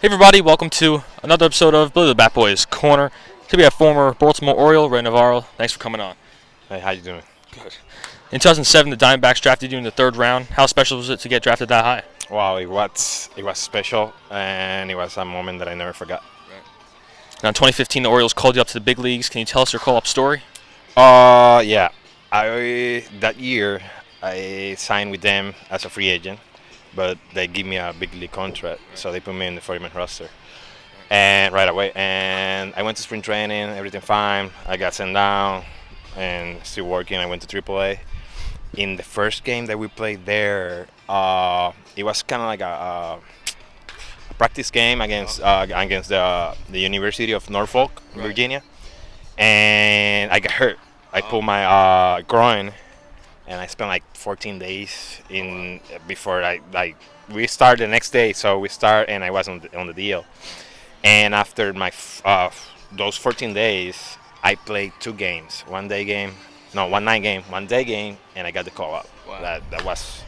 Hey everybody, welcome to another episode of Billy the Bat Boys Corner. Today we have former Baltimore Oriole, Rey Navarro. Thanks for coming on. Hey, how you doing? Good. In 2007, the Diamondbacks drafted you in the third round. How special was it to get drafted that high? Wow, it was special, and it was a moment that I never forgot. Now in 2015, the Orioles called you up to the big leagues. Can you tell us your call-up story? Yeah. That year I signed with them as a free agent, but they give me a big league contract, so they put me in the 40-man roster, and right away. And I went to spring training, everything fine. I got sent down, and still working. I went to AAA. In the first game that we played there, it was kind of like a practice game against the University of Norfolk, Virginia, and I got hurt. I pulled my groin, and I spent like 14 days in before we start the next day. So we start, and I was on the deal. And after those 14 days, I played 2 games, one night game, and I got the call up. Wow. That was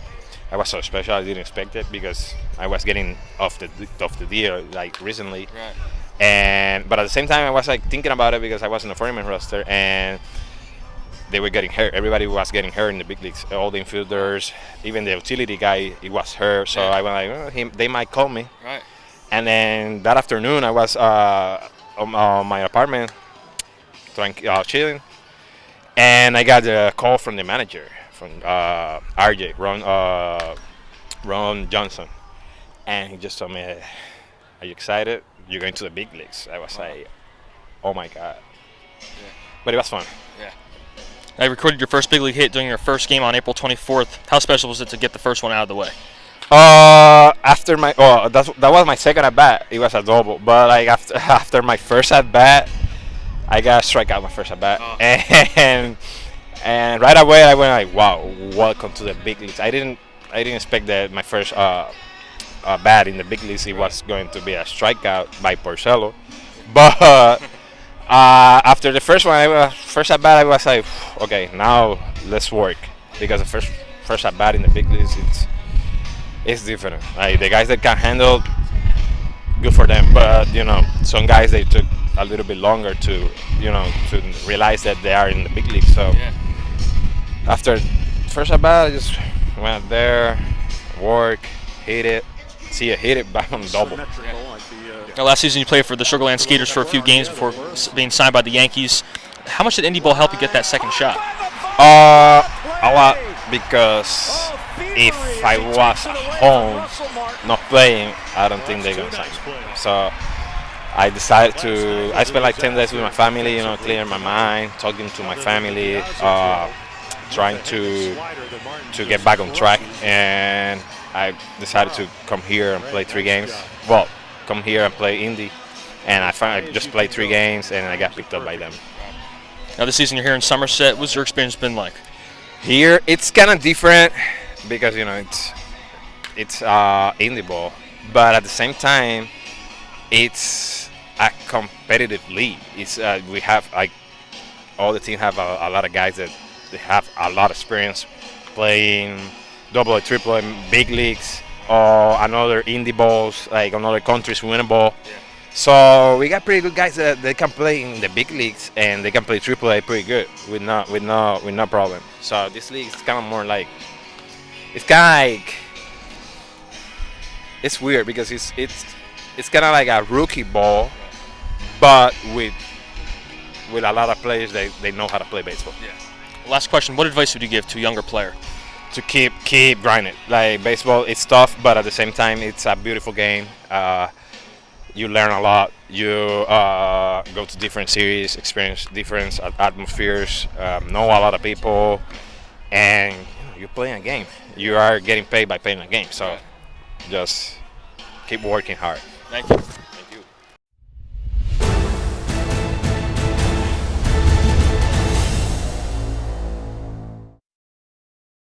so special. I didn't expect it because I was getting off the deal like recently. Right. But at the same time, I was like thinking about it because I was in the 40-man roster, and they were getting hurt. Everybody was getting hurt in the big leagues. All the infielders, even the utility guy, he was hurt. So I went like, they might call me. Right. And then that afternoon, I was on my apartment, chilling, and I got a call from the manager, from RJ, Ron Johnson, and he just told me, "Are you excited? You're going to the big leagues." I was like, "Oh my god!" Yeah. But it was fun. Yeah. I recorded your first big league hit during your first game on April 24th. How special was it to get the first one out of the way? After that was my second at bat. It was a double, but like after my first at bat, I got a strikeout my first at bat, and right away I went like, wow, welcome to the big leagues. I didn't expect that my first bat in the big leagues, it was going to be a strikeout by Porcello, but after the first at bat, I was like, okay, now let's work, because the first at bat in the big leagues, it's different. Like the guys that can handle, good for them. But some guys, they took a little bit longer to realize that they are in the big league. So after first at bat, I just went there, work, hit it, hit it back on the double. Now, last season you played for the Sugarland Skaters for a few games before being signed by the Yankees. How much did Indie Ball help you get that second shot? A lot, because if I was at home not playing, I don't think they're gonna sign me. So I decided I spent like 10 days with my family, clearing my mind, talking to my family, trying to get back on track, and I decided to come here and play 3 games. Well, come here and play Indy, and I just played 3 games, and I got picked up by them. Now this season you're here in Somerset. What's your experience been like? Here it's kind of different because it's indie ball, but at the same time it's a competitive league. It's we have like all the team have a lot of guys that they have a lot of experience playing AA, AAA, big leagues, or another indie balls, like another countries winning ball. So we got pretty good guys that they can play in the big leagues, and they can play AAA pretty good with no problem. So this league is kind of more like, it's weird because it's kind of like a rookie ball, but with a lot of players they know how to play baseball. Yeah. Last question: what advice would you give to a younger player? To keep grinding. Like baseball, it's tough, but at the same time, it's a beautiful game. You learn a lot. You go to different series, experience different atmospheres, know a lot of people, and you're playing a game. You are getting paid by playing a game. So just keep working hard. Thank you.